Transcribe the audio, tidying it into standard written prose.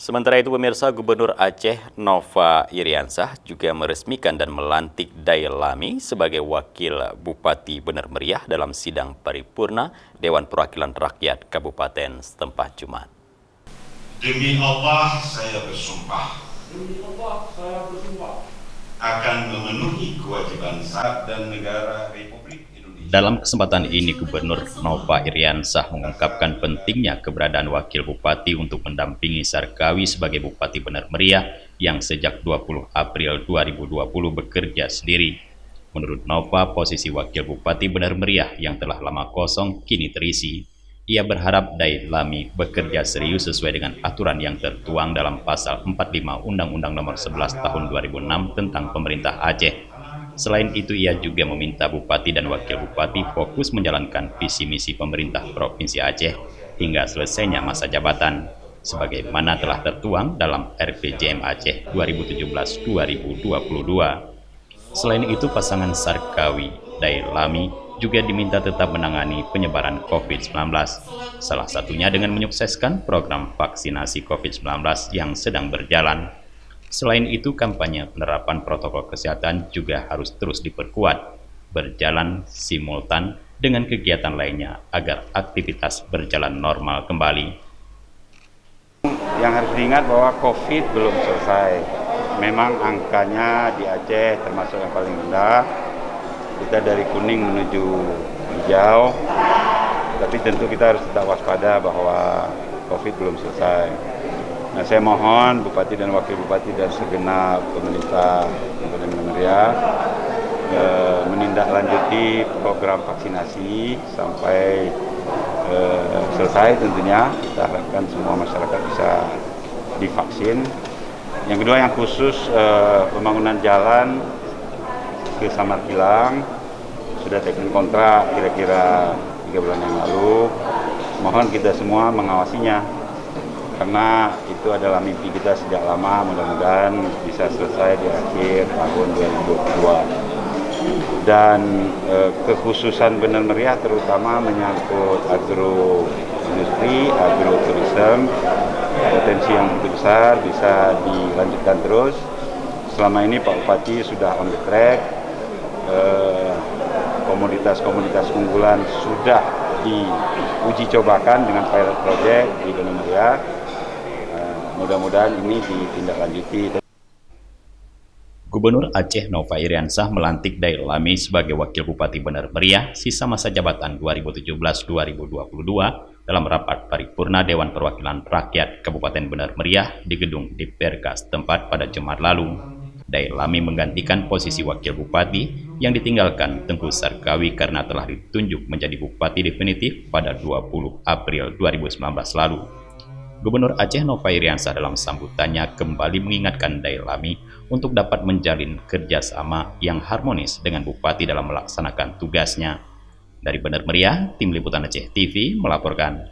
Sementara itu pemirsa, Gubernur Aceh Nova Iriansah juga meresmikan dan melantik Dailami sebagai Wakil Bupati Bener Meriah dalam sidang paripurna Dewan Perwakilan Rakyat Kabupaten setempat Jumat. Demi Allah saya bersumpah. Demi Allah saya bersumpah. Akan memenuhi kewajiban saya dan negara Republik Indonesia. Dalam kesempatan ini, Gubernur Nova Iriansah mengungkapkan pentingnya keberadaan Wakil Bupati untuk mendampingi Sarkawi sebagai Bupati Bener Meriah yang sejak 20 April 2020 bekerja sendiri. Menurut Nova, posisi Wakil Bupati Bener Meriah yang telah lama kosong kini terisi. Ia berharap Dailami bekerja serius sesuai dengan aturan yang tertuang dalam Pasal 45 Undang-Undang Nomor 11 Tahun 2006 tentang Pemerintah Aceh. Selain itu, ia juga meminta Bupati dan Wakil Bupati fokus menjalankan visi misi pemerintah Provinsi Aceh hingga selesainya masa jabatan, sebagaimana telah tertuang dalam RPJM Aceh 2017-2022. Selain itu, pasangan Sarkawi Dailami juga diminta tetap menangani penyebaran COVID-19, salah satunya dengan menyukseskan program vaksinasi COVID-19 yang sedang berjalan. Selain itu, kampanye penerapan protokol kesehatan juga harus terus diperkuat, berjalan simultan dengan kegiatan lainnya agar aktivitas berjalan normal kembali. Yang harus diingat bahwa COVID belum selesai. Memang angkanya di Aceh termasuk yang paling rendah. Kita dari kuning menuju hijau, tapi tentu kita harus tetap waspada bahwa COVID belum selesai. Nah, saya mohon Bupati dan Wakil Bupati dan segenap pemerintah Kabupaten Bener Meriah menindaklanjuti program vaksinasi sampai selesai tentunya. Kita harapkan semua masyarakat bisa divaksin. Yang kedua, yang khusus pembangunan jalan ke Samar Kilang sudah taken kontrak kira-kira 3 bulan yang lalu. Mohon kita semua mengawasinya karena itu adalah mimpi kita sejak lama, mudah-mudahan bisa selesai di akhir tahun 2022. Dan kekhususan Bener Meriah terutama menyangkut agroindustri, agroturism, potensi yang begitu besar bisa dilanjutkan terus. Selama ini Pak Bupati sudah on the track. Komoditas-komoditas unggulan sudah diuji cobakan dengan pilot project di Bener Meriah. Mudah-mudahan ini ditindaklanjuti. Gubernur Aceh Nova Iriansah melantik Dailami sebagai Wakil Bupati Bener Meriah sisa masa jabatan 2017-2022 dalam rapat paripurna Dewan Perwakilan Rakyat Kabupaten Bener Meriah di gedung DPRK setempat pada Jumat lalu. Dailami menggantikan posisi Wakil Bupati yang ditinggalkan Tengku Sarkawi karena telah ditunjuk menjadi Bupati definitif pada 20 April 2019 lalu. Gubernur Aceh Nova Iriansah dalam sambutannya kembali mengingatkan Dailami untuk dapat menjalin kerjasama yang harmonis dengan Bupati dalam melaksanakan tugasnya. Dari Bener Meriah, Tim Liputan Aceh TV melaporkan.